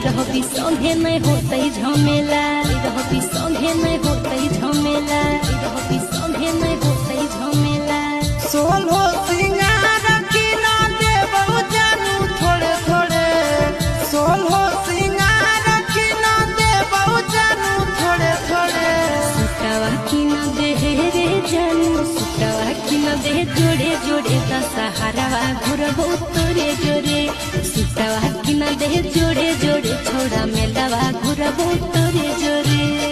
रहबी संगे नहीं होते झमेला, रहबी संगे नहीं होते झमेला, रहबी संगे नहीं होते झमेला। सोलो सिंगार की ना देबो जानू थोड़े थोड़े, सोलो सिंगार की ना देबो जानू थोड़े थोड़े। सुटावा की ना दे रे जानू, सुटावा की ना दे जोड़े जोड़े दशहरावा घुरबो तोरे जोरे, सुटावा की ना दे जोड़े जोड़े छोड़ा मेलावा घुरबो तोरे जोरे।